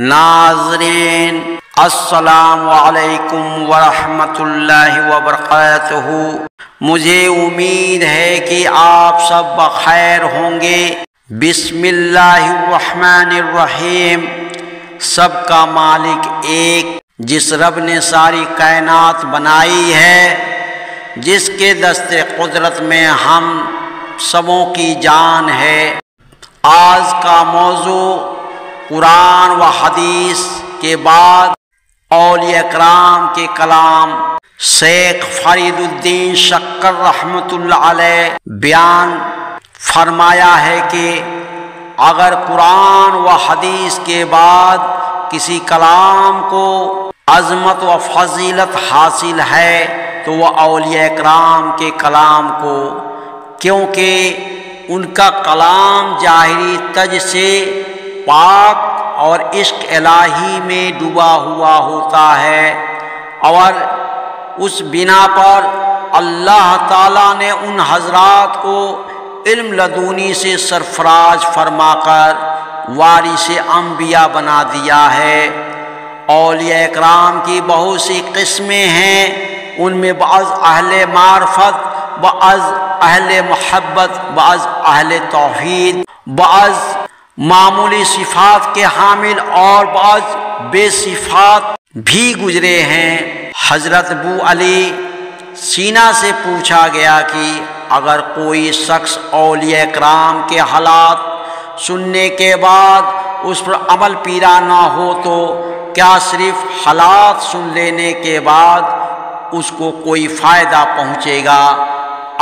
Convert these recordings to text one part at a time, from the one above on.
ناظرین السلام علیکم ورحمۃ اللہ وبرکاتہ۔ مجھے امید ہے کہ آپ سب بخیر ہوں گے۔ بسم اللہ الرحمن الرحیم۔ سب کا مالک ایک، جس رب نے ساری کائنات بنائی ہے، جس کے دست قدرت میں ہم سبوں کی جان ہے۔ آج کا موضوع قرآن و حدیث کے بعد اولیاء کرام کے کلام شیخ فرید الدین شکر رحمۃ اللہ علیہ بیان فرمایا ہے کہ اگر قرآن و حدیث کے بعد کسی کلام کو عظمت و فضیلت حاصل ہے تو وہ اولیاء کرام کے کلام کو، کیونکہ ان کا کلام ظاہری تج سے پاک اور عشق الہی میں ڈوبا ہوا ہوتا ہے، اور اس بنا پر اللہ تعالیٰ نے ان حضرات کو علم لدنی سے سرفراز فرما کر وارث انبیاء بنا دیا ہے۔ اولیاء کرام کی بہت سی قسمیں ہیں، ان میں بعض اہل معرفت، بعض اہل محبت، بعض اہل توحید، بعض معمولی صفات کے حامل اور بعض بے صفات بھی گزرے ہیں۔ حضرت ابو علی سینا سے پوچھا گیا کہ اگر کوئی شخص اولیاء کرام کے حالات سننے کے بعد اس پر عمل پیرا نہ ہو تو کیا صرف حالات سن لینے کے بعد اس کو کوئی فائدہ پہنچے گا؟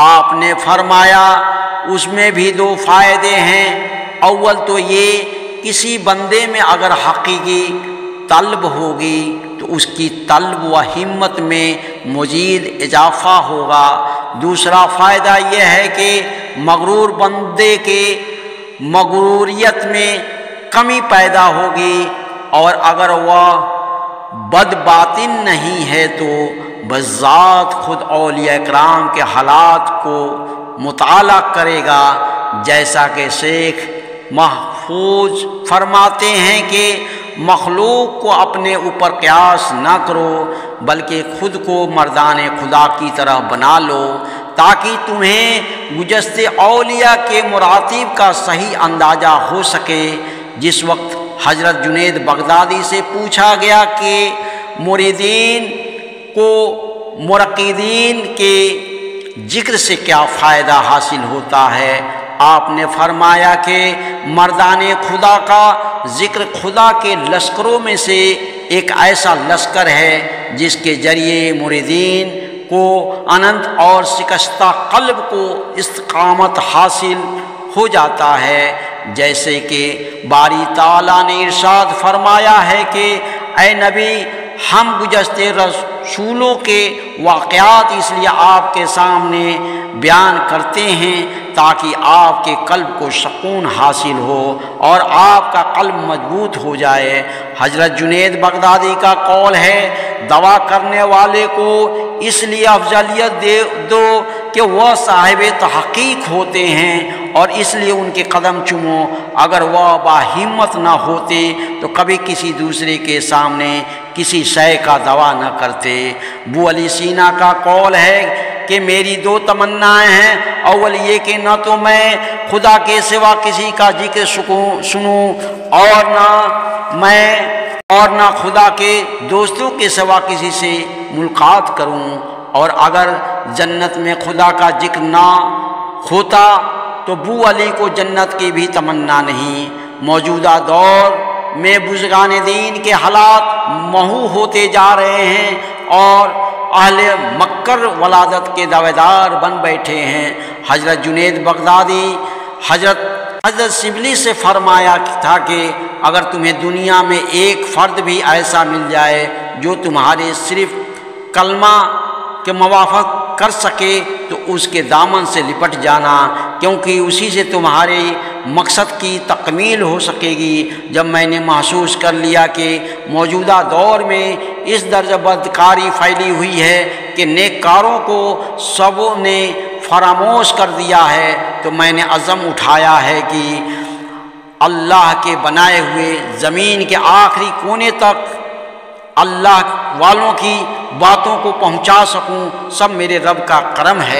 آپ نے فرمایا اس میں بھی دو فائدے ہیں۔ اول تو یہ، کسی بندے میں اگر حقیقی طلب ہوگی تو اس کی طلب و ہمت میں مزید اضافہ ہوگا۔ دوسرا فائدہ یہ ہے کہ مغرور بندے کے مغروریت میں کمی پیدا ہوگی، اور اگر وہ بد باطن نہیں ہے تو بذات خود اولیاء کرام کے حالات کو مطالعہ کرے گا، جیسا کہ شیخ محفوظ فرماتے ہیں کہ مخلوق کو اپنے اوپر قیاس نہ کرو، بلکہ خود کو مردان خدا کی طرح بنا لو، تاکہ تمہیں گزشتہ اولیاء کے مراتب کا صحیح اندازہ ہو سکے۔ جس وقت حضرت جنید بغدادی سے پوچھا گیا کہ مریدین کو مرقدین کے ذکر سے کیا فائدہ حاصل ہوتا ہے، آپ نے فرمایا کہ مردان خدا کا ذکر خدا کے لشکروں میں سے ایک ایسا لشکر ہے جس کے ذریعے مریدین کو انت اور شکستہ قلب کو استقامت حاصل ہو جاتا ہے۔ جیسے کہ باری تعالیٰ نے ارشاد فرمایا ہے کہ اے نبی، ہم گزشتہ رسولوں کے واقعات اس لیے آپ کے سامنے بیان کرتے ہیں تاکہ آپ کے قلب کو سکون حاصل ہو اور آپ کا قلب مضبوط ہو جائے۔ حضرت جنید بغدادی کا قول ہے، دعا کرنے والے کو اس لیے افضلیت دو کہ وہ صاحب تحقیق ہوتے ہیں، اور اس لیے ان کے قدم چومو۔ اگر وہ باہمت نہ ہوتے تو کبھی کسی دوسرے کے سامنے کسی شے کا دعویٰ نہ کرتے۔ ابو علی سینا کا قول ہے کہ میری دو تمنائیں ہیں، اول یہ کہ نہ تو میں خدا کے سوا کسی کا ذکر سنوں، اور نہ خدا کے دوستوں کے سوا کسی سے ملاقات کروں، اور اگر جنت میں خدا کا ذکر نہ ہوتا تو ابو علی کو جنت کی بھی تمنا نہیں۔ موجودہ دور میں بزرگان دین کے حالات محو ہوتے جا رہے ہیں اور اہل مکر ولادت کے دعوے دار بن بیٹھے ہیں۔ حضرت جنید بغدادی حضرت شبلی سے فرمایا تھا کہ اگر تمہیں دنیا میں ایک فرد بھی ایسا مل جائے جو تمہارے صرف کلمہ کے موافق کر سکے تو اس کے دامن سے لپٹ جانا، کیونکہ اسی سے تمہارے مقصد کی تکمیل ہو سکے گی۔ جب میں نے محسوس کر لیا کہ موجودہ دور میں اس درجہ بدکاری پھیلی ہوئی ہے کہ نیککاروں کو سبوں نے فراموش کر دیا ہے، تو میں نے عزم اٹھایا ہے کہ اللہ کے بنائے ہوئے زمین کے آخری کونے تک اللہ والوں کی باتوں کو پہنچا سکوں، سب میرے رب کا کرم ہے۔